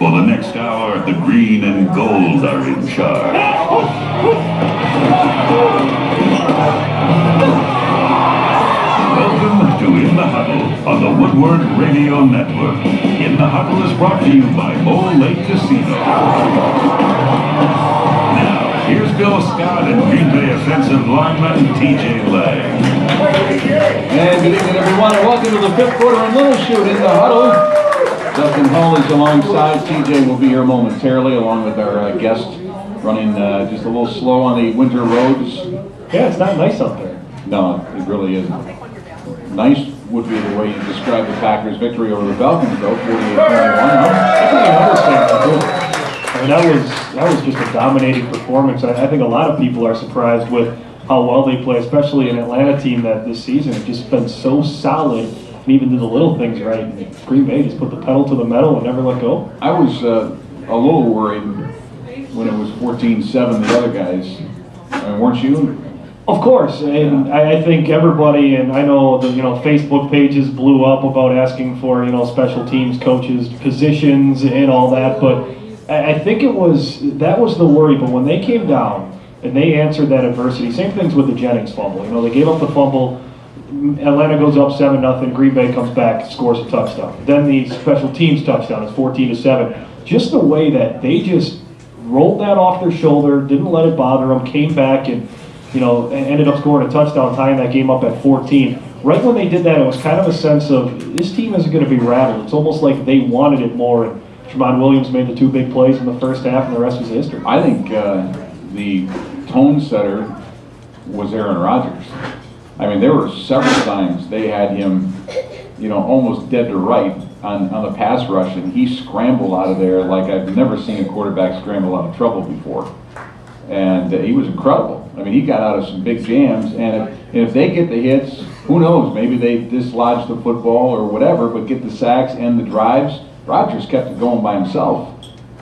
For the next hour, the green and gold are in charge. Welcome to In the Huddle on the Woodward Radio Network. In the Huddle is brought to you by Bull Lake Casino. Now, here's Bill Scott and Green Bay offensive lineman T.J. Lang. And good evening, everyone, and welcome to the fifth quarter and little shoot In the Huddle. Justin Hull is alongside. TJ will be here momentarily, along with our guest, running just a little slow on the winter roads. Yeah, it's not nice out there. No, it really isn't. Nice would be the way you describe the Packers' victory over the Falcons, though, 48-21. I think you understand that, too. I mean, that was just a dominating performance. I think a lot of people are surprised with how well they play, especially an Atlanta team that this season has just been so solid. And even do the little things right. And Green Bay just put the pedal to the metal and never let go. I was a little worried when it was 14-7, the other guys. I mean, weren't you? Of course, and I think everybody, and I know the Facebook pages blew up about asking for special teams coaches positions and all that, but I think that was the worry. But when they came down and they answered that adversity, same things with the Jennings fumble. They gave up the fumble. Atlanta goes up 7-0. Green Bay comes back, scores a touchdown. Then the special teams touchdown is 14-7. Just the way that they just rolled that off their shoulder, didn't let it bother them, came back and ended up scoring a touchdown, tying that game up at 14. Right when they did that, it was kind of a sense of this team isn't going to be rattled. It's almost like they wanted it more. And Tramon Williams made the two big plays in the first half, and the rest was history. I think the tone setter was Aaron Rodgers. I mean, there were several times they had him, almost dead to right on the pass rush, and he scrambled out of there like I've never seen a quarterback scramble out of trouble before. And he was incredible. I mean, he got out of some big jams, and if they get the hits, who knows, maybe they dislodge the football or whatever, but get the sacks and the drives. Rodgers kept it going by himself.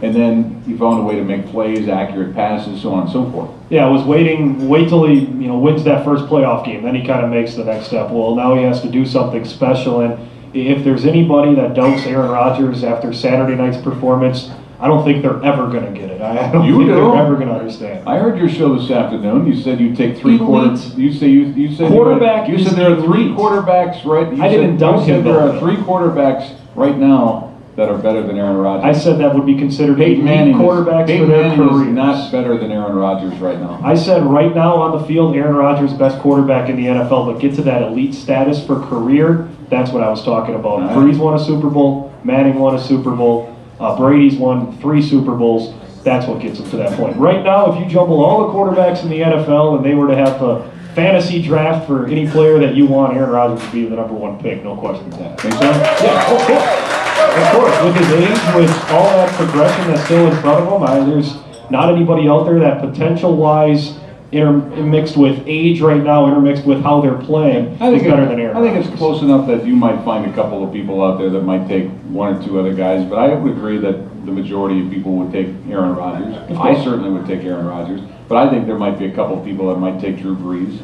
And then he found a way to make plays, accurate passes, so on and so forth. Yeah, I was wait till he wins that first playoff game. Then he kind of makes the next step. Well, now he has to do something special. And if there's anybody that doubts Aaron Rodgers after Saturday night's performance, I don't think they're ever going to get it. I don't think they're ever going to understand. I heard your show this afternoon. You said you take three quarters. You said quarterback. You said there are three quarterbacks, right? I didn't doubt him. There are three quarterbacks right now that are better than Aaron Rodgers. I said that would be considered elite quarterbacks for their careers. Is not better than Aaron Rodgers right now. I said right now on the field, Aaron Rodgers best quarterback in the NFL, but get to that elite status for career, that's what I was talking about. Right. Breeze won a Super Bowl, Manning won a Super Bowl, Brady's won 3 Super Bowls. That's what gets him to that point. Right now, if you jumble all the quarterbacks in the NFL and they were to have a fantasy draft for any player that you want, Aaron Rodgers would be the #1 pick, no questions asked. Think so? Yeah, of course. Of course, with his age, with all that progression that's still in front of him, there's not anybody out there that potential-wise intermixed with age right now, intermixed with how they're playing, is better than Aaron. I think it's close enough that you might find a couple of people out there that might take 1 or 2 other guys, but I would agree that the majority of people would take Aaron Rodgers. I certainly would take Aaron Rodgers, but I think there might be a couple of people that might take Drew Brees.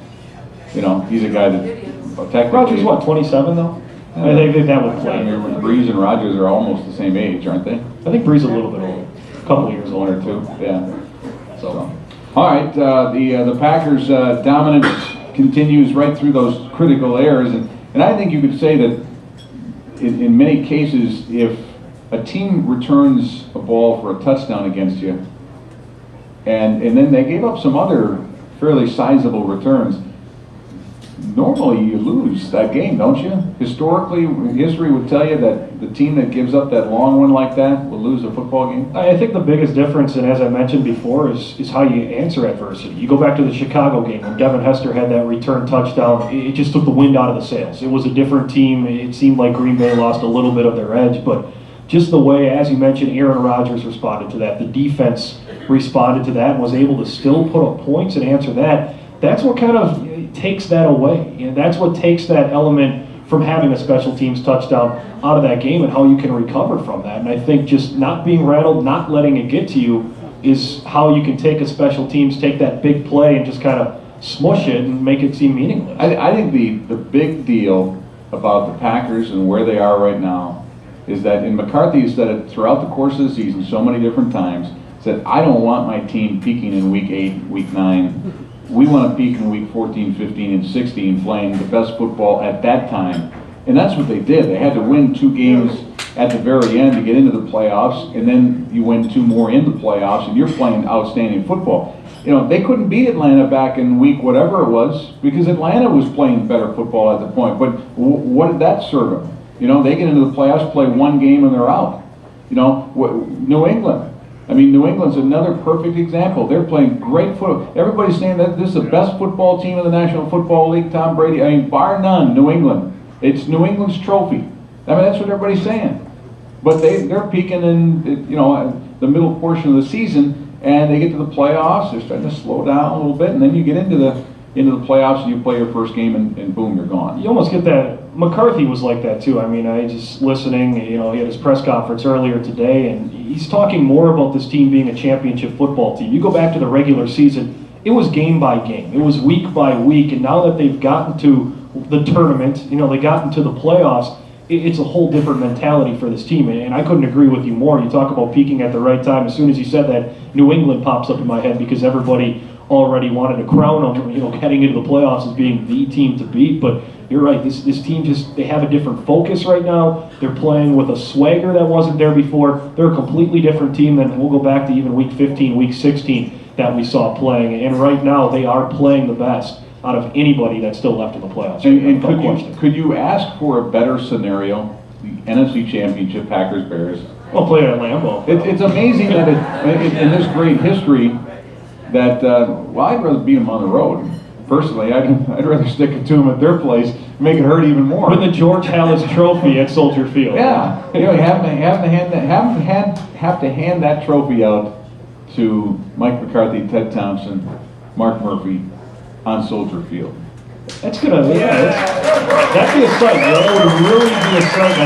He's a guy that technically... Rodgers, what, 27 though? I think that would play. I mean, Brees and Rodgers are almost the same age, aren't they? I think Brees a little bit older, a couple of years older. 1 or 2, yeah. So, all right, the Packers' dominance continues right through those critical errors, and I think you could say that in many cases, if a team returns a ball for a touchdown against you, and then they gave up some other fairly sizable returns, normally you lose that game, don't you? Historically, history would tell you that the team that gives up that long one like that will lose a football game. I think the biggest difference, and as I mentioned before, is how you answer adversity. You go back to the Chicago game when Devin Hester had that return touchdown. It just took the wind out of the sails. It was a different team. It seemed like Green Bay lost a little bit of their edge, but just the way, as you mentioned, Aaron Rodgers responded to that. The defense responded to that and was able to still put up points and answer that. That's what kind of takes that away. That's what takes that element from having a special teams touchdown out of that game and how you can recover from that. And I think just not being rattled, not letting it get to you is how you can take a special teams, take that big play and just kind of smush it and make it seem meaningless. I think the big deal about the Packers and where they are right now is that, and McCarthy has said it throughout the course of the season so many different times, said, I don't want my team peaking in week 8, week 9. We want to peak in week 14, 15, and 16, playing the best football at that time. And that's what they did. They had to win 2 games at the very end to get into the playoffs, and then you win 2 more in the playoffs, and you're playing outstanding football. You know, they couldn't beat Atlanta back in week whatever it was, because Atlanta was playing better football at the point. But what did that serve them? You know, they get into the playoffs, play 1 game, and they're out. You know, New England. I mean, New England's another perfect example. They're playing great football. Everybody's saying that this is the best football team in the National Football League, Tom Brady. I mean, bar none, New England. It's New England's trophy. I mean, that's what everybody's saying. But they're peaking in, you know, the middle portion of the season, and they get to the playoffs. They're starting to slow down a little bit, and then you get into the playoffs and you play your first game, and boom, you're gone. You almost get that. McCarthy was like that too. I mean, I just listening, you know, he had his press conference earlier today, and he's talking more about this team being a championship football team. You go back to the regular season, it was game by game. It was week by week, and now that they've gotten to the tournament, you know, they got into the playoffs, it's a whole different mentality for this team, and I couldn't agree with you more. You talk about peaking at the right time. As soon as you said that, New England pops up in my head because everybody already wanted to crown them, you know, heading into the playoffs as being the team to beat. But you're right, this team they have a different focus right now. They're playing with a swagger that wasn't there before. They're a completely different team than we'll go back to even week 15, week 16 that we saw playing. And right now they are playing the best out of anybody that's still left in the playoffs. And could you ask for a better scenario? The NFC Championship, Packers-Bears. Well, play it at Lambeau. It's amazing that in this great history that, well, I'd rather beat them on the road. Personally, I'd rather stick it to them at their place, make it hurt even more. With the George Halas Trophy at Soldier Field. Yeah, you know, have to hand that trophy out to Mike McCarthy, Ted Thompson, Mark Murphy on Soldier Field. That's gonna, that'd be a sight. You know, it would really be a sight.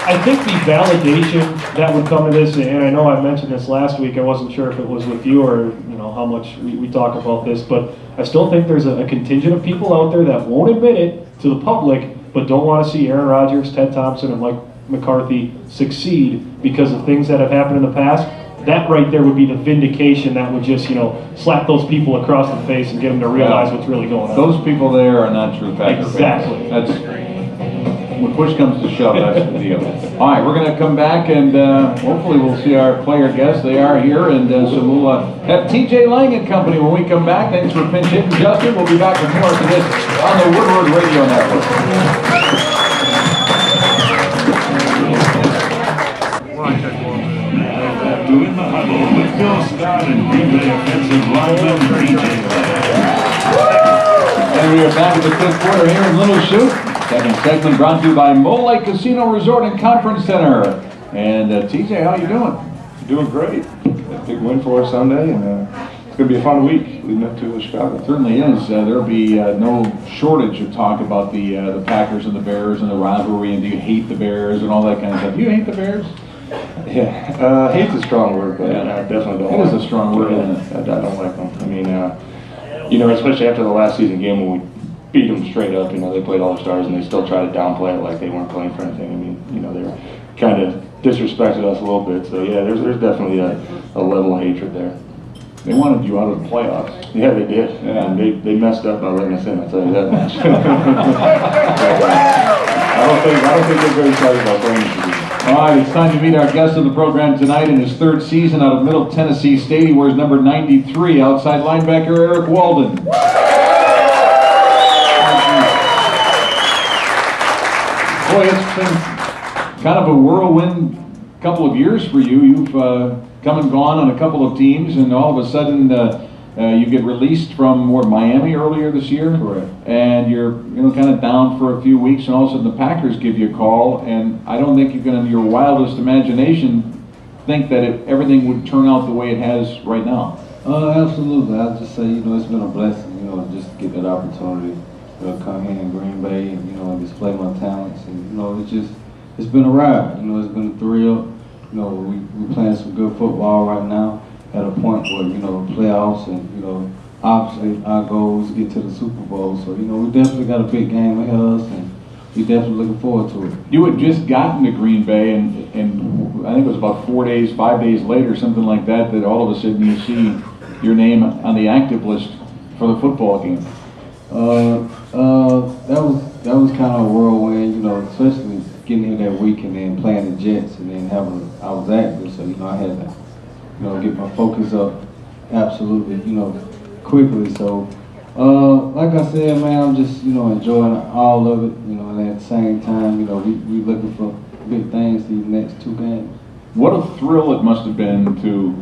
I think the validation that would come to this, and I know I mentioned this last week, I wasn't sure if it was with you or, you know, how much we talk about this, but I still think there's a contingent of people out there that won't admit it to the public, but don't want to see Aaron Rodgers, Ted Thompson, and Mike McCarthy succeed because of things that have happened in the past. That right there would be the vindication that would just, you know, slap those people across the face and get them to realize what's really going on. Those people there are not true Packer fans. Exactly. That's, when push comes to shove, that's the deal. All right, we're going to come back, and hopefully we'll see our player guests. They are here, and so we'll have TJ Lang and company when we come back. Thanks for pinch hitting, Justin. We'll be back with more of this on the Woodward Radio Network. In the huddle with Bill Scott and Green Bay offensive lineman TJ Lang. And we are back at the fifth quarter here in Little Chute. Second segment brought to you by Mole Lake Casino Resort and Conference Center. And TJ, how you doing? Doing great. A big win for us Sunday, and it's going to be a fun week leading up to Chicago. It certainly is. There'll be no shortage of talk about the Packers and the Bears and the rivalry, and do you hate the Bears and all that kind of stuff. Do you hate the Bears? Yeah, hate's a strong word, but I definitely don't. It is a strong word, isn't it? I don't like them. I mean, you know, especially after the last season game when we beat them straight up. You know, they played all the stars and they still try to downplay it like they weren't playing for anything. I mean, you know, they were kind of disrespected us a little bit. So yeah, there's definitely a level of hatred there. They wanted you out of the playoffs. Yeah, they did. Yeah. And they messed up by letting us in. I'll tell you that much. I don't think they're very excited about playing this season. All right, it's time to meet our guest of the program tonight in his third season out of Middle Tennessee State. He wears number 93, outside linebacker Erik Walden. Boy, it's been kind of a whirlwind couple of years for you. You've come and gone on a couple of teams, and all of a sudden you get released from Miami earlier this year. Correct. And you're kind of down for a few weeks, and all of a sudden the Packers give you a call, and I don't think you're going to, in your wildest imagination, think that everything would turn out the way it has right now. Absolutely. I'll just say, it's been a blessing, just to get that opportunity to come here in Green Bay and, display my talents. And, it's been a ride. It's been a thrill. We're playing some good football right now at a point where, playoffs and, obviously our goal is to get to the Super Bowl. So, we definitely got a big game ahead of us, and we definitely looking forward to it. You had just gotten to Green Bay, and I think it was about 5 days later, something like that, that all of a sudden you see your name on the active list for the football game. That was kind of a whirlwind, you know, especially getting here that week and then playing the Jets and then I was active, so, you know, I had to, you know, get my focus up absolutely, you know, quickly. So, like I said, man, I'm just, you know, enjoying all of it, you know, and at the same time, you know, we looking for big things these next 2 games. What a thrill it must have been to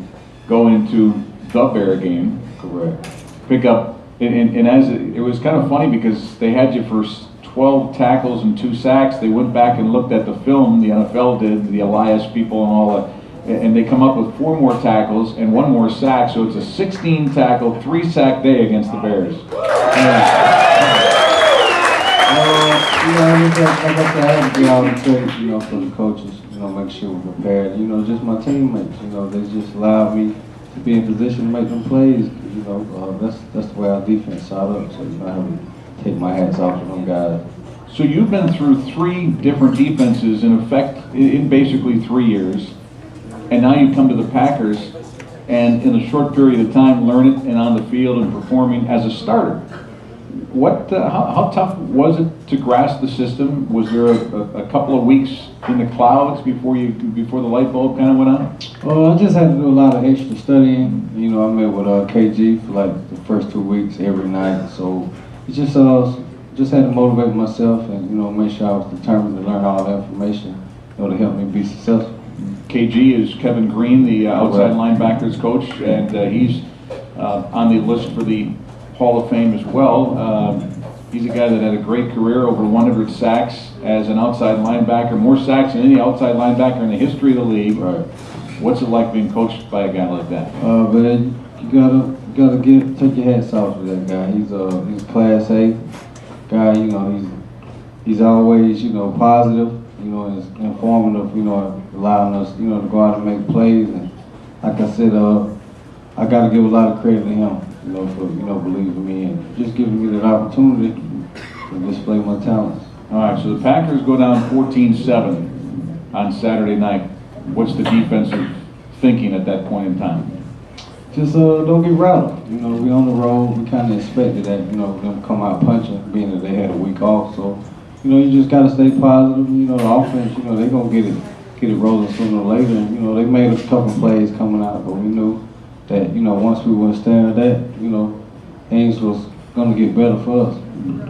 go into the Bear game. Correct. Pick up, and as it was kind of funny because they had you for 12 tackles and 2 sacks. They went back and looked at the film, the NFL did, the Elias people and all that, and they come up with 4 more tackles and 1 more sack, so it's a 16 tackle, 3 sack day against the Bears. You know, like I said, I had to be all the credit, you know, for the coaches, you know, make sure we're prepared. You know, just my teammates, you know, they just allowed me to be in position to make them plays. You know, that's the way our defense shot up. So, you know, I have to take my hats off to them guys. So you've been through 3 different defenses in effect in basically 3 years, and now you come to the Packers, and in a short period of time learn it and on the field and performing as a starter. How tough was it to grasp the system? Was there a couple of weeks in the clouds before the light bulb kind of went on? I just had to do a lot of extra studying. You know, I met with KG for like the first 2 weeks every night, so it's just had to motivate myself and, you know, make sure I was determined to learn all the information, you know, to help me be successful. KG is Kevin Green, the outside linebackers coach, and he's on the list for the Hall of Fame as well. He's a guy that had a great career, over 100 sacks as an outside linebacker, more sacks than any outside linebacker in the history of the league. Right. What's it like being coached by a guy like that? But you gotta take your hats off to that guy. He's Class A guy. You know, he's always, you know, positive. You know, and informative. You know, allowing us, you know, to go out and make plays. And like I said, I gotta give a lot of credit to him. You know, for, you know, believing in me and just giving me that opportunity to display my talents. All right, so the Packers go down 14-7 on Saturday night. What's the defensive thinking at that point in time? Just don't get rattled. You know, we on the road. We kind of expected that. You know, them come out punching, being that they had a week off. So, you know, you just got to stay positive. You know, the offense, you know, they're gonna get it rolling sooner or later. And, you know, they made a couple plays coming out, but we knew that, you know, once we were staring at that, you know, things was going to get better for us.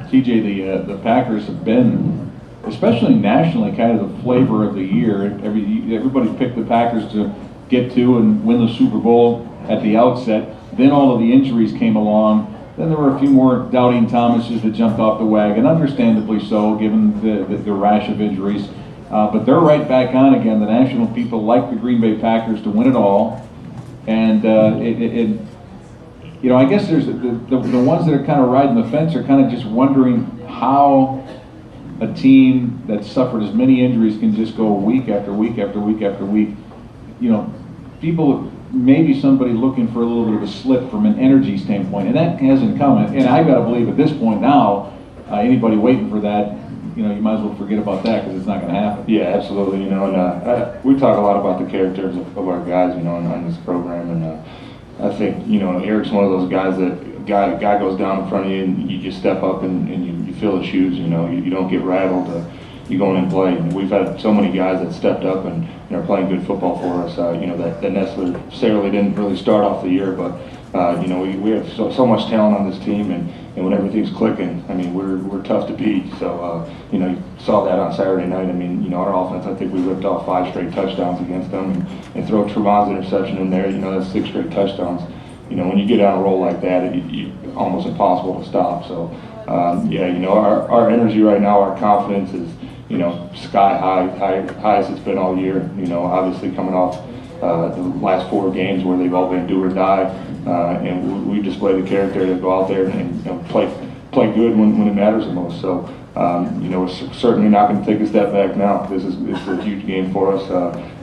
TJ, the Packers have been, especially nationally, kind of the flavor of the year. Everybody picked the Packers to get to and win the Super Bowl at the outset. Then all of the injuries came along. Then there were a few more doubting Thomases that jumped off the wagon, understandably so, given the rash of injuries. But they're right back on again. The national people like the Green Bay Packers to win it all. And you know, I guess there's the ones that are kind of riding the fence are kind of just wondering how a team that suffered as many injuries can just go week after week after week after week. You know, people, maybe somebody looking for a little bit of a slip from an energy standpoint, and that hasn't come. And I've got to believe at this point now, anybody waiting for that, you know, you might as well forget about that because it's not going to happen. Yeah, absolutely. You know, and we talk a lot about the characters of our guys, you know, on this program, and I think, you know, Erik's one of those guys that guy goes down in front of you and you just step up and you fill the shoes. You know, you don't get rattled. You go in and play. And we've had so many guys that stepped up and are playing good football for us. You know, that necessarily didn't really start off the year, but you know, we have so much talent on this team, and when everything's clicking, I mean, we're tough to beat. So you know, you saw that on Saturday night. I mean, you know, our offense, I think we ripped off 5 straight touchdowns against them, and throw Trevon's interception in there. You know, that's 6 straight touchdowns. You know, when you get on a roll like that, it's almost impossible to stop. So yeah, you know, our energy right now, our confidence is, you know, sky high, highest it's been all year. You know, obviously coming off the last 4 games where they've all been do or die, and we display the character to go out there and you know, play good when it matters the most. So you know, we're certainly not going to take a step back now. This is a huge game for us.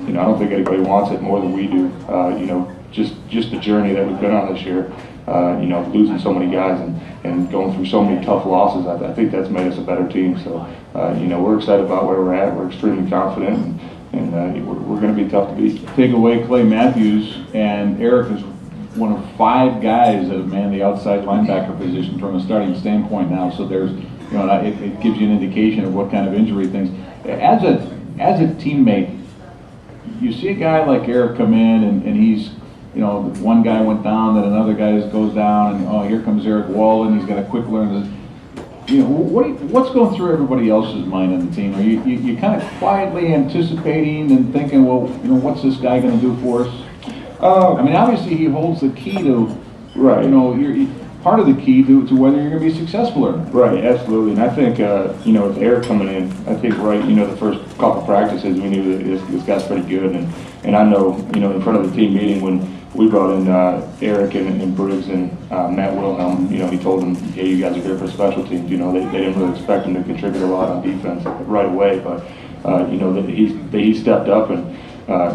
You know, I don't think anybody wants it more than we do. You know, just the journey that we've been on this year. you know, losing so many guys and going through so many tough losses, I think that's made us a better team. So, you know, we're excited about where we're at. We're extremely confident, and we're going to be tough to beat. Take away Clay Matthews, and Erik is one of 5 guys that have manned the outside linebacker position from a starting standpoint now. So there's, you know, it gives you an indication of what kind of injury things. As a teammate, you see a guy like Erik come in, and he's, you know, one guy went down, then another guy goes down, and oh, here comes Erik Walden. He's got a quick learn. You know, what's going through everybody else's mind on the team? Are you kind of quietly anticipating and thinking, well, you know, what's this guy going to do for us? I mean, obviously he holds the key to, right. You know, part of the key to whether you're going to be successful or not. Right, absolutely. And I think, you know, with Erik coming in, I think, right, you know, the first couple practices, we knew that this guy's pretty good. And I know, you know, in front of the team meeting when we brought in Erik and Briggs and Matt Wilhelm, you know, he told them, hey, you guys are here for special teams. You know, they didn't really expect him to contribute a lot on defense right away. But, you know, that he stepped up and,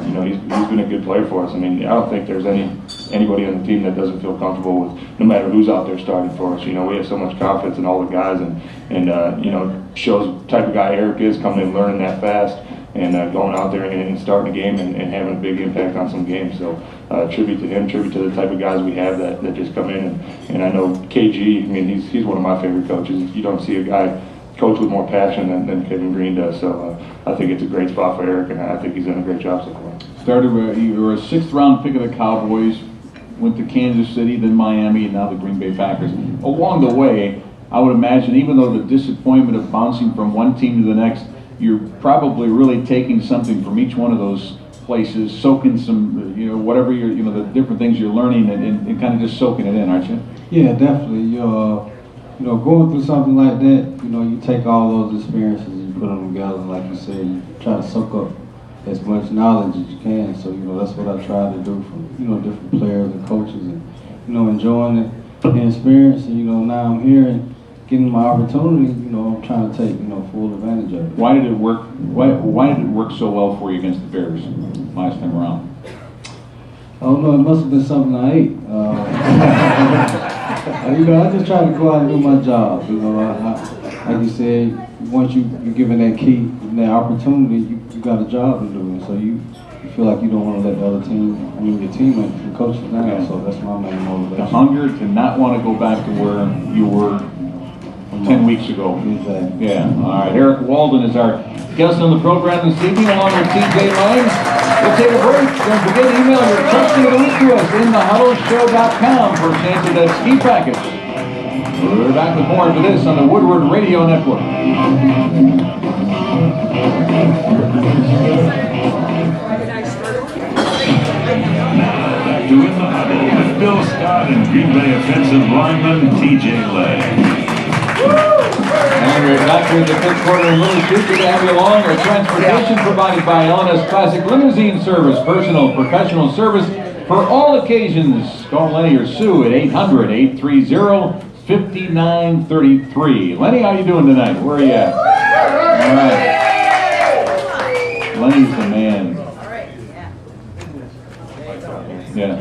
you know, he's been a good player for us. I mean, I don't think there's anybody on the team that doesn't feel comfortable with no matter who's out there starting for us. You know, we have so much confidence in all the guys, and you know, shows the type of guy Erik is, coming in learning that fast and going out there and starting a game and having a big impact on some games. So tribute to him, tribute to the type of guys we have that just come in. And I know KG, I mean, he's one of my favorite coaches. You don't see a guy coach with more passion than Kevin Green does. So I think it's a great spot for Erik, and I think he's done a great job so far. Started, you were a 6th round pick of the Cowboys, went to Kansas City, then Miami, and now the Green Bay Packers. Along the way, I would imagine, even though the disappointment of bouncing from one team to the next, you're probably really taking something from each one of those places, soaking some, you know, whatever you're, you know, the different things you're learning, and kind of just soaking it in, aren't you? Yeah, definitely. You know, going through something like that, you know, you take all those experiences and you put them together, and like you said, you try to soak up as much knowledge as you can. So, you know, that's what I try to do from, you know, different players and coaches, and, you know, enjoying the experience. And, you know, now I'm here and getting my opportunity, you know, I'm trying to take, you know, full advantage of it. Why did it work? Why did it work so well for you against the Bears last time around? I don't know, it must have been something I ate. You know, I just try to go out and do my job. You know, like you said, once you're given that key, that opportunity, you got a job to do. And so you feel like you don't want to let the other team, I mean, your teammates and coaches down. Okay. So that's my main motivation. The hunger to not want to go back to where you were 10 weeks ago. Exactly. Yeah. All right. Erik Walden is our guest on the program this evening, along with TJ Lang. We'll take a break. Don't forget to email your question of the week to us in thehuddleshow.com for a chance at that ski package. We're back with more of this on the Woodward Radio Network. Back to In the Huddle with Bill Scott and Green Bay offensive lineman TJ Lang. And we're back here at the 5th quarter in Little Creek. Good to have you along. Our transportation provided by LNS Classic Limousine Service. Personal, professional service for all occasions. Call Lenny or Sue at 800-830-5933. Lenny, how you doing tonight? Where are you at? All right. Lenny's the man. Yeah.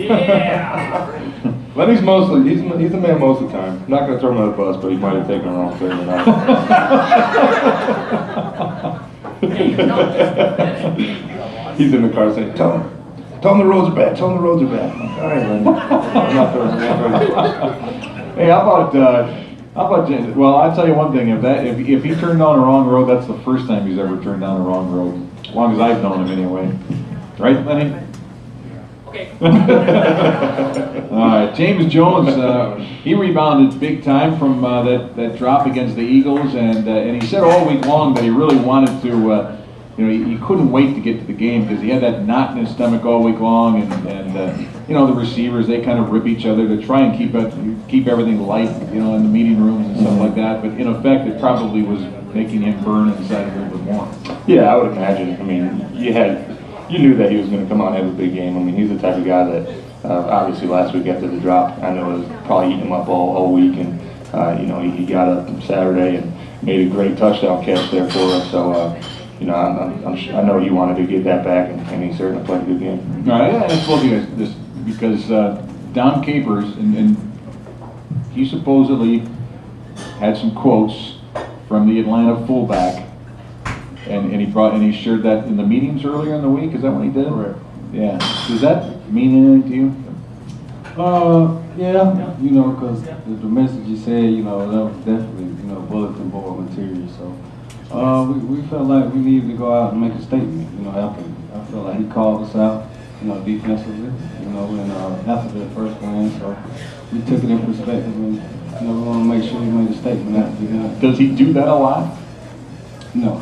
Lenny's mostly, he's the man most of the time. Not going to throw him on the bus, but he might have taken the wrong turn tonight. He's in the car saying, tell him the roads are bad, tell him the roads are bad. I'm like, all right, Lenny. I'm not throwing. Hey, how about James? Well, I'll tell you one thing. If he turned down the wrong road, that's the first time he's ever turned down the wrong road. As long as I've known him, anyway. Right, Lenny? Okay. All right, James Jones, he rebounded big time from that drop against the Eagles, and he said all week long that he really wanted to, you know, he couldn't wait to get to the game because he had that knot in his stomach all week long, and you know, the receivers, they kind of rip each other to try and keep everything light, you know, in the meeting rooms and stuff like that. But in effect, it probably was making him burn inside a little bit more. Yeah, I would imagine. I mean, you knew that he was going to come out and have a big game. I mean, he's the type of guy that, obviously last week after the drop, I know it was probably eating him up all week, and you know, he got up Saturday and made a great touchdown catch there for us. So, you know, I know he wanted to get that back, and he certainly played a good game. All right, yeah, that's what you guys, because Don Capers, and he supposedly had some quotes from the Atlanta fullback, and he shared that in the meetings earlier in the week. Is that what he did? Correct. Yeah. Does that mean anything to you? Yeah, you know, because the message you said, you know, that was definitely, you know, bulletin board material. So we felt like we needed to go out and make a statement, you know, after I felt like he called us out, you know, defensively, you know, and after the first win, so we took it in perspective and, you know, we want to make sure he made a statement after the game. Does he do that a lot? No.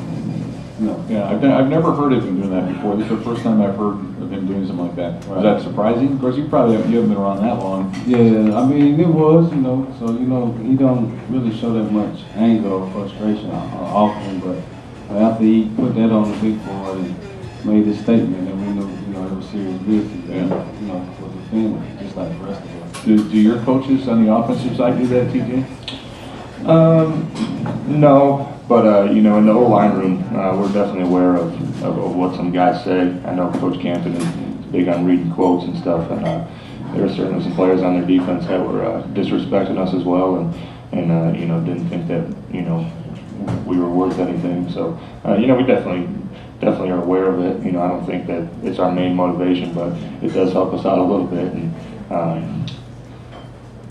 Yeah, I've never heard of him doing that before. This is the first time I've heard of him doing something like that. Right. Is that surprising? Of course, you haven't been around that long. Yeah, I mean, it was, you know, so, you know, he don't really show that much anger or frustration often, but after he put that on the big board and made his statement, then we knew, you know, it was serious business, and, you know, for the family, just like the rest of us. Do your coaches on the offensive side do that, TJ? No, but you know, in the O-line room, we're definitely aware of what some guys say. I know Coach Campton is big on reading quotes and stuff, and there were certainly some players on their defense that were disrespecting us as well, and you know, didn't think that, you know, we were worth anything. So you know, we definitely are aware of it. You know, I don't think that it's our main motivation, but it does help us out a little bit. And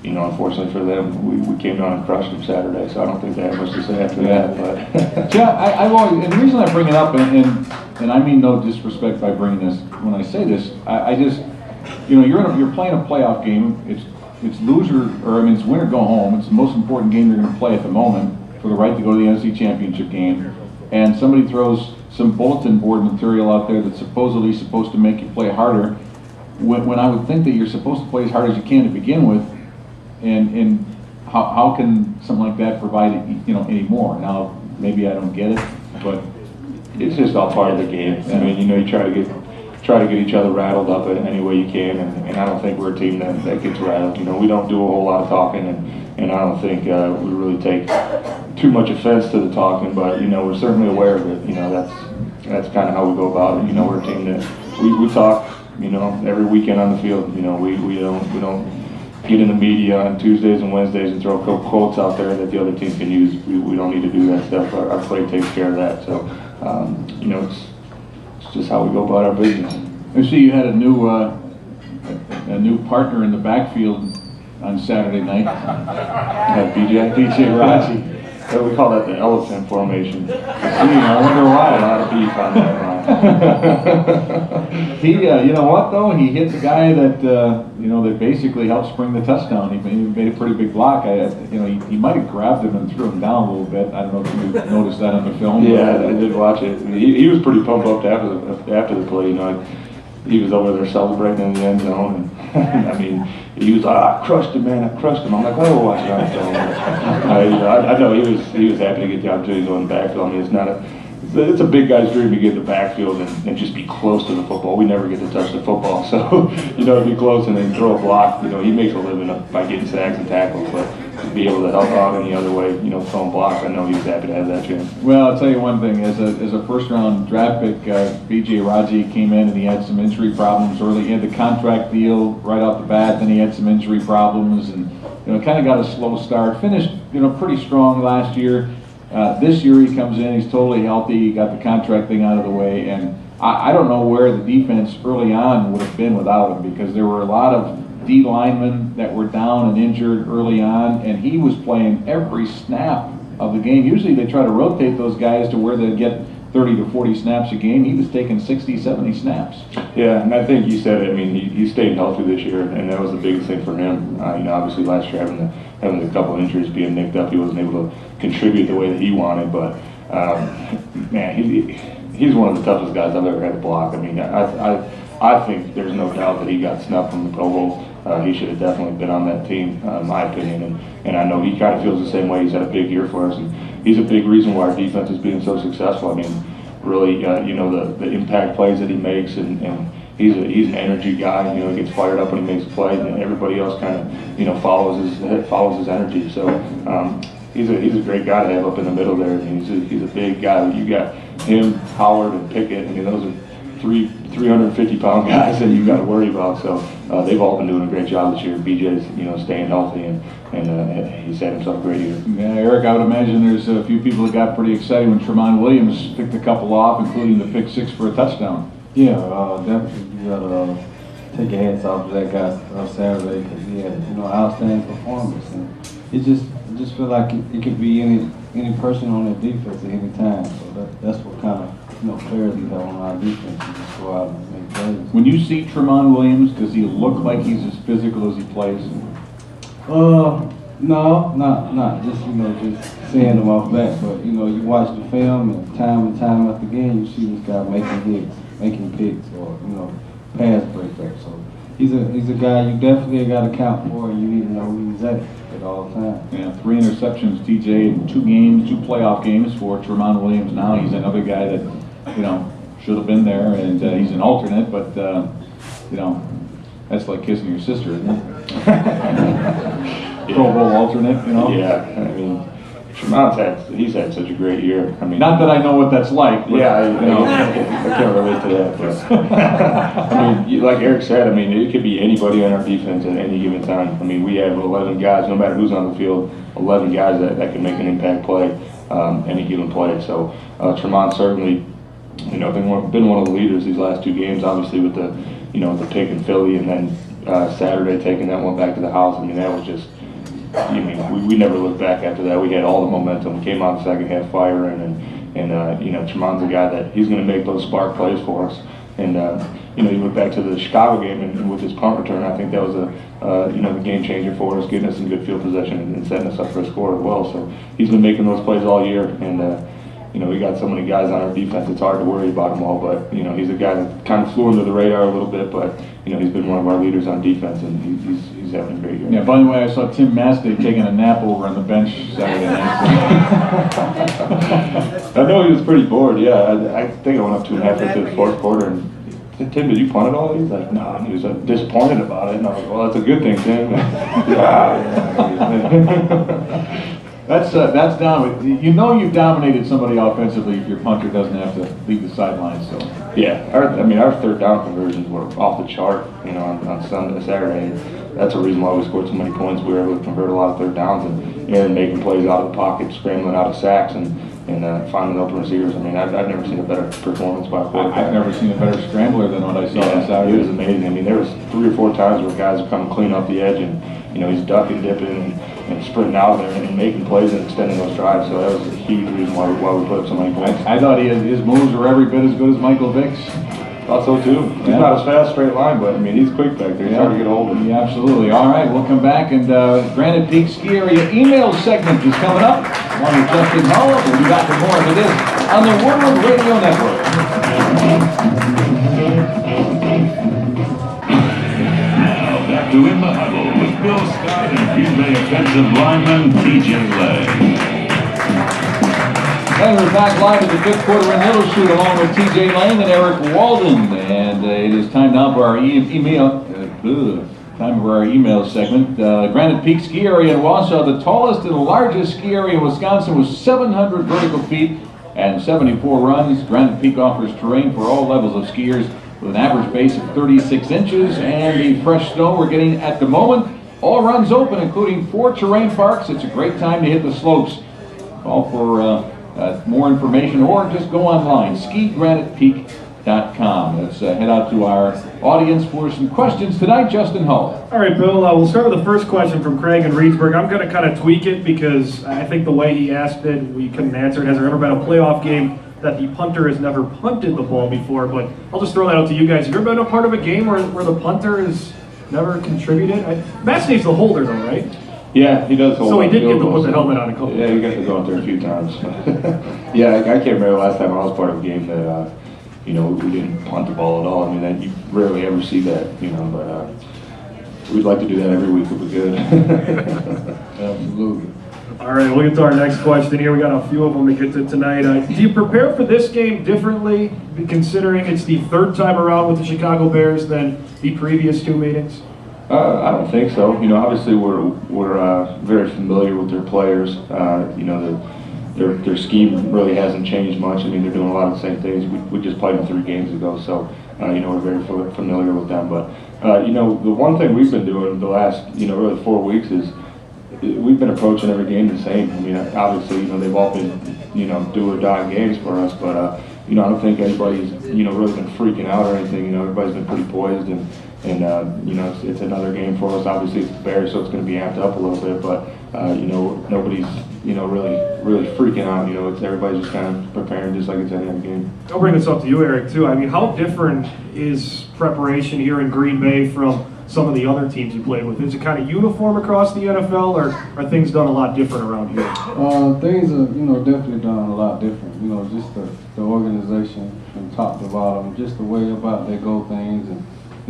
you know, unfortunately for them, we came down and crushed them Saturday, so I don't think they have much to say after that. But Yeah, I've always, and the reason I bring it up, and I mean no disrespect by bringing this, when I say this, I just, you know, you're playing a playoff game. It's loser, or I mean, it's win or go home. It's the most important game you're going to play at the moment for the right to go to the NFC Championship game. And somebody throws some bulletin board material out there that's supposedly supposed to make you play harder, when I would think that you're supposed to play as hard as you can to begin with. And how can something like that provide, you know, any more? Now, maybe I don't get it, but it's just all part of the game. I mean, you know, you try to get each other rattled up in any way you can, and I don't think we're a team that gets rattled. You know, we don't do a whole lot of talking, and I don't think we really take too much offense to the talking, but, you know, we're certainly aware of it. You know, that's kind of how we go about it. You know, we're a team that we talk, you know, every weekend on the field. You know, we don't get in the media on Tuesdays and Wednesdays and throw quotes out there that the other team can use. We don't need to do that stuff. Our play takes care of that. So, you know, it's just how we go about our business. I see you had a new partner in the backfield on Saturday night. DJ Raji. We call that the elephant formation. I wonder why. A lot of beef on that line. He, you know what though? He hit the guy that, you know, that basically helped spring the touchdown. He made a pretty big block. You know, he might have grabbed him and threw him down a little bit. I don't know if you noticed that on the film. Yeah, I did watch it. He was pretty pumped up after the play. You know, he was over there celebrating in the end zone, and I mean, he was like, "I crushed him, man! I crushed him." I'm like, "Oh, watch it on film." I know he was happy to get the opportunity to go in the backfield. I mean, it's a big guy's dream to get in the backfield and just be close to the football. We never get to touch the football, so you know, to be close and then throw a block. You know, he makes a living by getting sacks and tackles, but to be able to help out any other way, you know, throwing blocks, I know he was happy to have that chance. Well, I'll tell you one thing. As a first-round draft pick, B.J. Raji came in and he had some injury problems early. He had the contract deal right off the bat. Then he had some injury problems, and you know, kind of got a slow start. Finished, you know, pretty strong last year. This year he comes in, he's totally healthy. He got the contract thing out of the way, and I don't know where the defense early on would have been without him, because there were a lot of D linemen that were down and injured early on, and he was playing every snap of the game. Usually they try to rotate those guys to where they get 30 to 40 snaps a game. He was taking 60, 70 snaps. Yeah, and I think you said it. I mean, he stayed healthy this year, and that was the biggest thing for him. You know, obviously last year having a couple injuries, being nicked up, he wasn't able to contribute the way that he wanted. But man, he's one of the toughest guys I've ever had to block. I mean, I think there's no doubt that he got snubbed from the Pro Bowl. He should have definitely been on that team, in my opinion. And I know he kind of feels the same way. He's had a big year for us, and he's a big reason why our defense is being so successful. I mean, really, you know, the impact plays that he makes, and he's an energy guy. You know, he gets fired up when he makes a play, and everybody else kind of, you know, follows his energy. So he's a great guy to have up in the middle there. I mean, he's a big guy. You got him, Howard, and Pickett. I mean, 350-pound guys that you've got to worry about. So they've all been doing a great job this year. BJ's, staying healthy, and he's had himself a great year. Yeah, Eric, I would imagine there's a few people that got pretty excited when Tremont Williams picked a couple off, including the pick six for a touchdown. Yeah, definitely. You gotta take your hats off to that guy Saturday, because he had outstanding performance, and I just feel like it could be any person on that defense at any time. So that's what kind of players we have on our defense to just go out and make plays. When you see Tremont Williams, does he look like he's as physical as he plays? No, not just just seeing him off back, but you watch the film and time after again, you see this guy making hits, making picks, or pass breakups. So he's a guy you definitely got to count for, and you need to know who he's at all times. Yeah, 3 interceptions, TJ, in 2 games, 2 playoff games for Tremont Williams. Now he's another guy that should have been there, and he's an alternate, but that's like kissing your sister, isn't it? Pro Bowl alternate, Yeah, I mean, he's had such a great year. I mean, not that I know what that's like. But, yeah, I can't relate to that. But, I mean, like Eric said, I mean, it could be anybody on our defense at any given time. I mean, we have 11 guys, no matter who's on the field, 11 guys that can make an impact play any given play. So Tremont certainly, been one of the leaders these last 2 games. Obviously with the the pick in Philly, and then Saturday taking that one back to the house. I mean, that was just. We never looked back after that. We had all the momentum. We came out the second half firing, and Tremont's a guy that he's going to make those spark plays for us. And you look back to the Chicago game and with his punt return, I think that was the game changer for us, getting us some good field possession and setting us up for a score as well. So he's been making those plays all year, and we got so many guys on our defense. It's hard to worry about them all, but he's a guy that kind of flew under the radar a little bit, but he's been one of our leaders on defense, and he's having a great year. Yeah. By the way, I saw Tim Mastey taking a nap over on the bench Saturday night. I know he was pretty bored. Yeah, I think I went up 2.5 into the fourth quarter, and Tim, did you punt it all? He's like, no. And he was disappointed about it, and I was like, well, that's a good thing, Tim. That's dominant. You've dominated somebody offensively if your punter doesn't have to leave the sidelines. So yeah, our third down conversions were off the chart. On Saturday. That's a reason why we scored so many points. We were able to convert a lot of third downs and making plays out of the pocket, scrambling out of sacks, and finding open receivers. I mean, I've never seen a better performance by a quarterback. I've never seen a better scrambler than what I saw on Saturday. It was amazing. I mean, there was 3 or 4 times where guys would come clean off the edge, and he's ducking, dipping, and sprinting out there and making plays and extending those drives. So that was a huge reason why we put up so many points. I thought his moves were every bit as good as Michael Vick's. Thought so too. He's not as fast straight line, but I mean, he's quick back there. He's hard to get a hold of. Yeah, absolutely. All right, we'll come back, and Granite Peak Ski Area email segment is coming up. Along with Justin Hull, we'll be back with more of this on the Woodland Radio Network. Now back to In the Huddle with Bill Scott and Green Bay offensive lineman TJ Lay. And we're back live at the 5th quarter in Little Chute along with TJ Lane and Erik Walden. And it is time now for our email segment. Granite Peak Ski Area in Wausau, the tallest and largest ski area in Wisconsin, with 700 vertical feet and 74 runs. Granite Peak offers terrain for all levels of skiers with an average base of 36 inches and the fresh snow we're getting at the moment. All runs open, including 4 terrain parks. It's a great time to hit the slopes. Call for more information, or just go online, skigranitepeak.com. Let's head out to our audience for some questions tonight. Justin Hull. All right, Bill, we'll start with the first question from Craig in Reedsburg. I'm going to kind of tweak it because I think the way he asked it, we couldn't answer it. Has there ever been a playoff game that the punter has never punted the ball before? But I'll just throw that out to you guys. Have you ever been a part of a game where the punter has never contributed? Matt needs the holder, though, right? Yeah, he does hold. So he did get to put the helmet on a couple. Yeah, he got to go out there a few times. Yeah, I can't remember the last time I was part of a game that we didn't punt the ball at all. I mean, you rarely ever see that, but we'd like to do that every week if we could. Absolutely. All right, we'll get to our next question here. We got a few of them to get to tonight. Do you prepare for this game differently, considering it's the 3rd time around with the Chicago Bears than the previous 2 meetings? I don't think so. Obviously we're very familiar with their players. The their scheme really hasn't changed much. I mean, they're doing a lot of the same things. We just played them 3 games ago, so we're very familiar with them. But the one thing we've been doing the last really 4 weeks is we've been approaching every game the same. I mean, obviously they've all been do or die games for us, but I don't think anybody's really been freaking out or anything. Everybody's been pretty poised, and it's another game for us. Obviously, it's the Bears, so it's going to be amped up a little bit, but nobody's really freaking out. It's everybody's just kind of preparing just like it's any other game. I'll bring this up to you, Erik, too. I mean, how different is preparation here in Green Bay from some of the other teams you played with? Is it kind of uniform across the NFL, or are things done a lot different around here? Things are, definitely done a lot different. Just the organization from top to bottom, just the way about they go things, and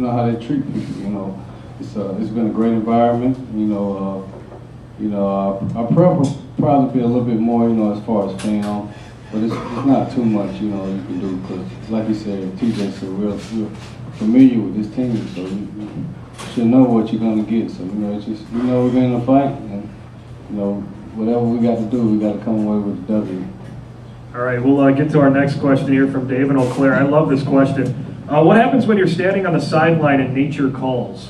how they treat people. It's been a great environment. Our prep will probably be a little bit more, as far as film, but it's not too much, you can do, because like you said, TJ said, we're familiar with this team, so you should know what you're going to get. So, it's just, we're going to fight, and, whatever we got to do, we got to come away with the W. All right, we'll get to our next question here from Dave in Eau Claire. I love this question. What happens when you're standing on the sideline and nature calls?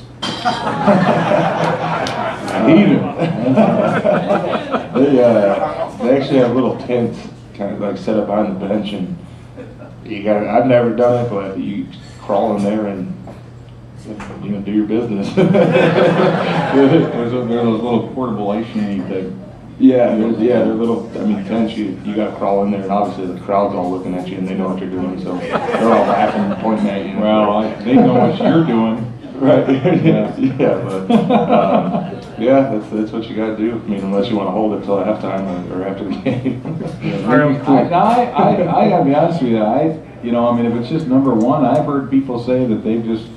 They actually have little tents kind of like set up on the bench, and I've never done it, but you crawl in there and do your business. There's those little portable ice shanty that. Yeah, they're little. Tents. You got to crawl in there, and obviously the crowd's all looking at you, and they know what you're doing, so they're all laughing and pointing at you. Well, they know what you're doing. Right. That's what you got to do. Unless you want to hold it till halftime or after the game. I gotta be honest with you. If it's just number one, I've heard people say that they've just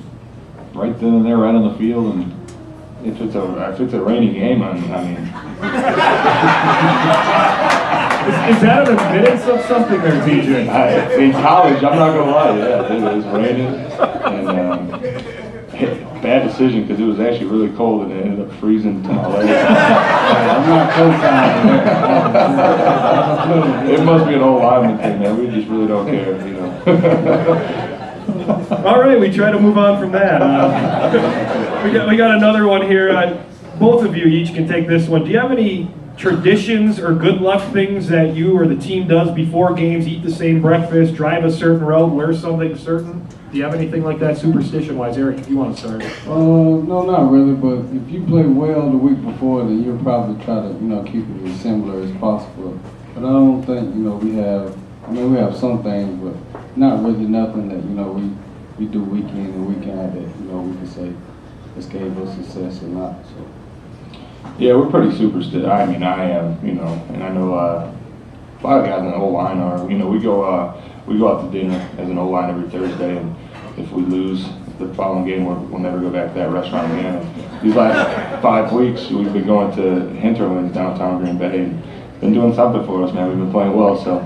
right then and there, right on the field, and if it's a rainy game, Is that an admittance of something there, TJ? In college, I'm not gonna lie, it was raining, and bad decision because it was actually really cold and it ended up freezing to my legs. I'm not It must be an old lineman thing, man. We just really don't care, All right, we try to move on from that. We got another one here. Both of you each can take this one. Do you have any traditions or good luck things that you or the team does before games? Eat the same breakfast, drive a certain route, wear something certain? Do you have anything like that superstition-wise? Erik, if you want to start. No, not really, but if you play well the week before, then you'll probably try to, keep it as similar as possible. But I don't think, we have some things, but not really nothing that, we do week in and week out that, we can say this gave us success or not, so. Yeah, we're pretty superstitious. I am, and I know a lot of guys in the O-line are. We go out to dinner as an O-line every Thursday, and if we lose the following game, we'll never go back to that restaurant again. And these last 5 weeks, we've been going to Hinterland's downtown Green Bay, and been doing something for us, man. We've been playing well, so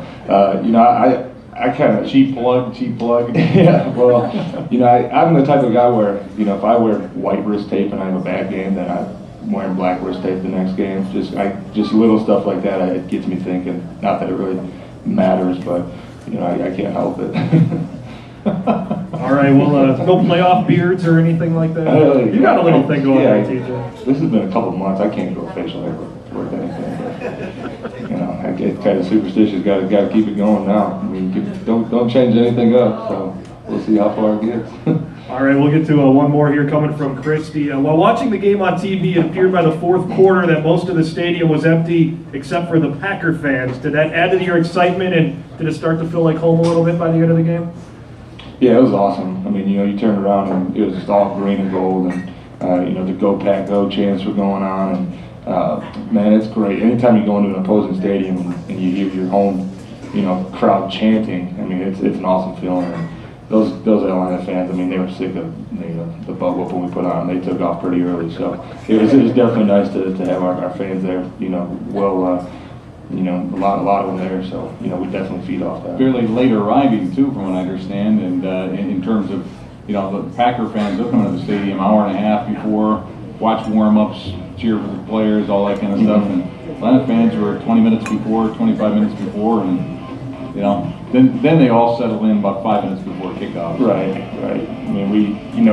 I kind of cheap plug. Yeah, well, I'm the type of guy where if I wear white wrist tape and I have a bad game, then I'm wearing black wrist tape the next game. Just little stuff like that. It gets me thinking. Not that it really matters, but I can't help it. All right, well, no playoff beards or anything like that? You got a little thing going there, TJ. This has been a couple months. I can't go facial hair worth anything. But, I get kind of superstitious. Got to keep it going now. Don't change anything up. So we'll see how far it gets. All right, we'll get to one more here coming from Christy. While watching the game on TV, it appeared by the fourth quarter that most of the stadium was empty except for the Packer fans. Did that add to your excitement, and did it start to feel like home a little bit by the end of the game? Yeah, it was awesome. You turned around and it was just all green and gold, and the Go Pack Go chants were going on, and man, it's great. Anytime you go into an opposing stadium and you hear your home, crowd chanting, it's an awesome feeling. And those Atlanta fans, they were sick of the butt whooping we put on. They took off pretty early, so it was definitely nice to have our fans there. A lot of them there, so we definitely feed off that. Fairly late arriving too, from what I understand, and in terms of the Packer fans, they'll come into the stadium an hour and a half before, watch warm-ups, cheer for the players, all that kind of stuff. And Atlanta fans were 20 minutes before, 25 minutes before, and you know, then they all settled in about 5 minutes before kickoff. Right. I mean,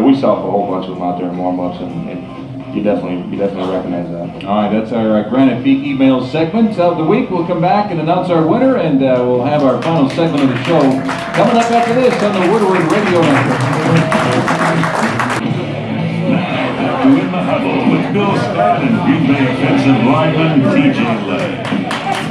we saw a whole bunch of them out there in warm-ups, and you definitely recognize that. All right, that's our Granite Peak email segment of the week. We'll come back and announce our winner, and we'll have our final segment of the show coming up after this on the Woodward Radio Network. Doing the Huddle with Bill Scott and Green Bay offensive lineman TJ Lay.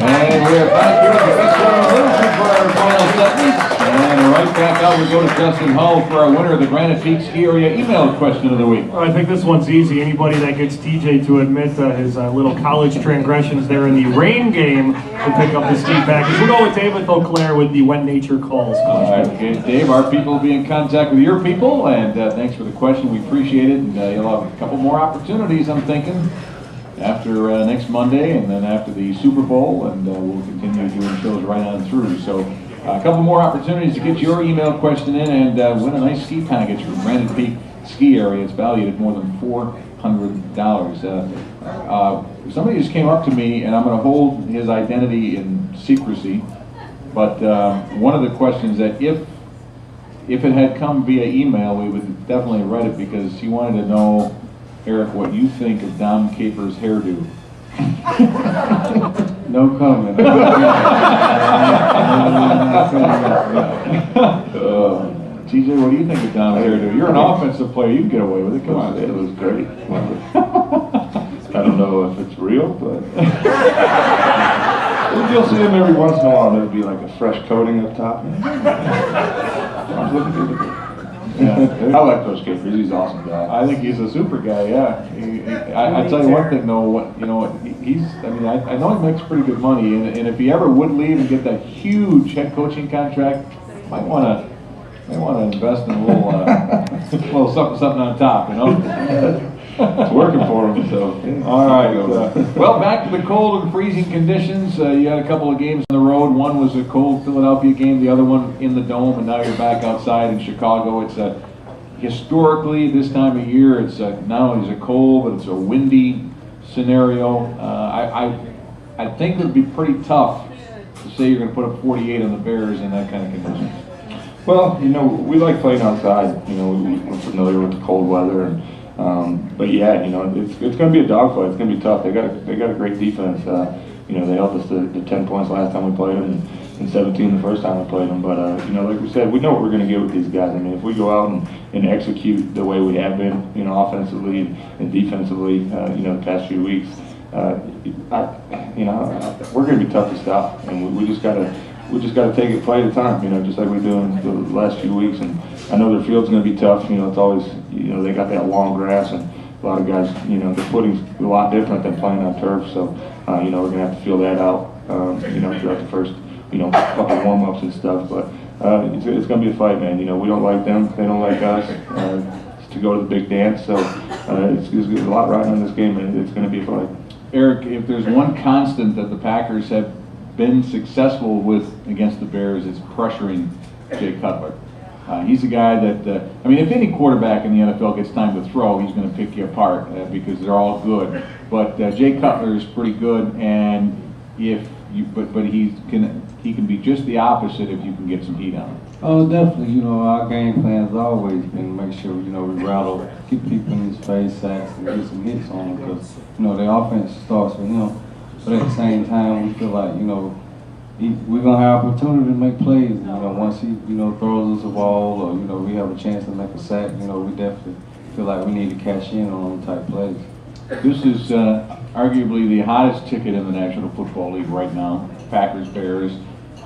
And we're back here at the Big Revolution for our final segment. And right back out we go to Justin Hull for our winner of the Granite Peak Ski Area email question of the week. Well, I think this one's easy. Anybody that gets TJ to admit his little college transgressions there in the rain game will pick up the ski package. We'll go with David Auclair with the When Nature Calls question. All right, okay, Dave, our people will be in contact with your people, and thanks for the question. We appreciate it, and you'll have a couple more opportunities, I'm thinking, after next Monday, and then after the Super Bowl, and we'll continue doing shows right on through. So a couple more opportunities to get your email question in and win a nice ski package from Granite Peak Ski Area. It's valued at more than $400. Somebody just came up to me, and I'm going to hold his identity in secrecy, but one of the questions that if it had come via email, we would definitely have read it, because he wanted to know, Eric, what you think of Dom Capers' hairdo. No comment. TJ, what do you think of Dom's hairdo? You're an offensive player. You can get away with it. Come on. It was great. I don't know if it's real, but you'll see him every once in a while. There'll be like a fresh coating up top. I'm looking good. Yeah, I like Coach Capers. He's an awesome guy. I think he's a super guy. Yeah. I tell you one thing though. He's. I mean, I know he makes pretty good money, and if he ever would leave and get that huge head coaching contract, might want to invest in a little something on top, you know. It's working for him, so. All right. Well, back to the cold and freezing conditions. You had a couple of games on the road. One was a cold Philadelphia game, the other one in the Dome, and now you're back outside in Chicago. It's historically, this time of year, it's not only is it cold, but it's a windy scenario. I think it would be pretty tough to say you're going to put up 48 on the Bears in that kind of conditions. Well, we like playing outside. We're familiar with the cold weather, and but yeah, it's going to be a dogfight. It's going to be tough. They got a great defense. They held us to 10 points last time we played them, and 17 the first time we played them. But like we said, we know what we're going to get with these guys. I mean, if we go out and execute the way we have been, offensively and defensively, the past few weeks, we're going to be tough to stop, and we just got to. We just got to take it play at a time, just like we do in the last few weeks. And I know their field's going to be tough. It's always, they got that long grass, and a lot of guys, their footing's a lot different than playing on turf. So, we're going to have to feel that out, throughout the first, couple warm-ups and stuff. But it's going to be a fight, man. We don't like them. They don't like us. To go to the big dance. So it's a lot riding on this game, and it's going to be a fight. Eric, if there's one constant that the Packers have been successful with against the Bears, is pressuring Jay Cutler. He's a guy that, if any quarterback in the NFL gets time to throw, he's going to pick you apart because they're all good. But Jay Cutler is pretty good, and but he can be just the opposite if you can get some heat on him. Oh, definitely. Our game plan has always been to make sure, we rattle, keep people in his face, sacks, and get some hits on him, because, the offense starts with him. But at the same time, we feel like, we're going to have opportunity to make plays. Once he, throws us a ball, or, we have a chance to make a sack, we definitely feel like we need to cash in on them type plays. This is arguably the hottest ticket in the National Football League right now, Packers-Bears.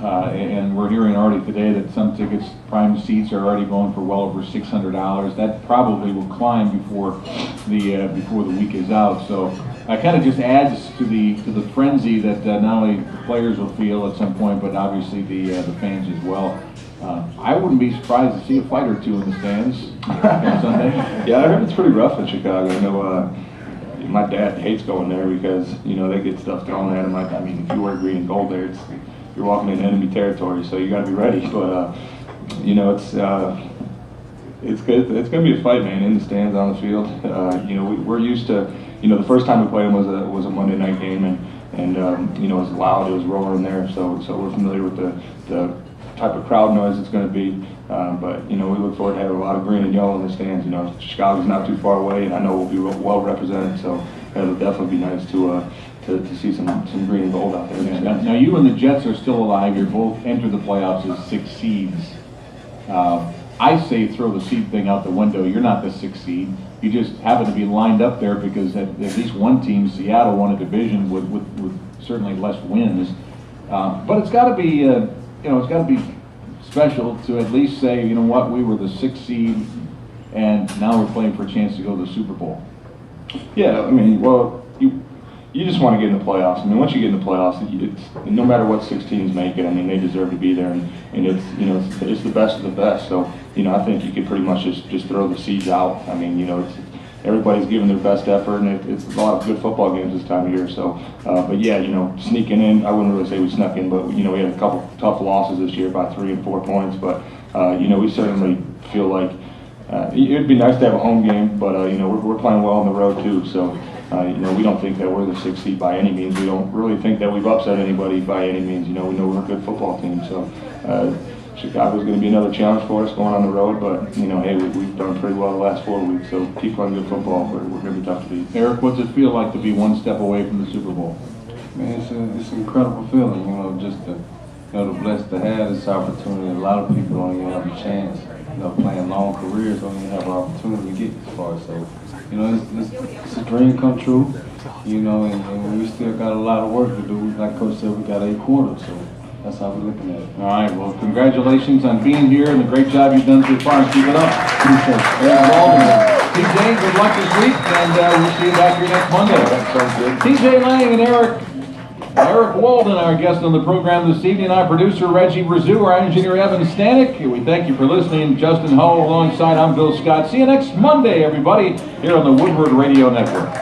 And we're hearing already today that some tickets, prime seats, are already going for well over $600. That probably will climb before the week is out. So it kind of just adds to the frenzy that not only the players will feel at some point, but obviously the fans as well. I wouldn't be surprised to see a fight or two in the stands on Sunday. Yeah, I heard it's pretty rough in Chicago. I know my dad hates going there because they get stuff thrown at him. If you wear green and gold there, you're walking in enemy territory, so you got to be ready. But it's It's good. It's going to be a fight, man, in the stands, on the field. You know, we're used to, you know, the first time we played them was a Monday night game, and you know, it was loud, it was roaring there, so we're familiar with the type of crowd noise it's going to be. But you know, we look forward to having a lot of green and yellow in the stands. You know, Chicago's not too far away, and I know we'll be well represented, so it'll definitely be nice to see some green and gold out there. Yeah, now you and the Jets are still alive. You're both entered the playoffs as 6 seeds. I say throw the seed thing out the window. You're not the 6th seed. You just happen to be lined up there because at least one team, Seattle, won a division with certainly less wins. But it's got to be, you know, it's got to be special to at least say, you know what, we were the 6th seed, and now we're playing for a chance to go to the Super Bowl. Yeah, I mean, well, you just want to get in the playoffs. I mean, once you get in the playoffs, it's, no matter what 6 teams make it, I mean, they deserve to be there, and it's, you know, it's the best of the best. So, you know, I think you could pretty much just throw the seeds out. I mean, you know, everybody's giving their best effort, and it's a lot of good football games this time of year. So, but yeah, you know, sneaking in, I wouldn't really say we snuck in, but you know, we had a couple tough losses this year by 3 and 4 points. But you know, we certainly feel like it'd be nice to have a home game, but you know, we're playing well on the road too. So, you know, we don't think that we're the 6th seed by any means. We don't really think that we've upset anybody by any means. You know, we know we're a good football team. So, Chicago's going to be another challenge for us going on the road, but you know, hey, we've done pretty well the last 4 weeks. So keep playing good football. We're going to be tough to beat. Eric, what's it feel like to be 1 step away from the Super Bowl? Man, it's an incredible feeling, you know, just to, you know, to blessed to have this opportunity. A lot of people don't even have a chance, you know, playing long careers don't even have an opportunity to get this far. So, you know, it's a dream come true, you know, and we still got a lot of work to do. Like Coach said, we got 8 quarters, so that's how we're looking at it. All right, well, congratulations on being here and the great job you've done so far, and keep it up. Erik Walden, TJ, good luck this week, and we'll see you back here next Monday. Sounds good. TJ Lang and Erik Walden, our guest on the program this evening. Our producer, Reggie Rizou, our engineer, Evan Stanek. We thank you for listening. Justin Hull alongside, I'm Bill Scott. See you next Monday, everybody, here on the Woodward Radio Network.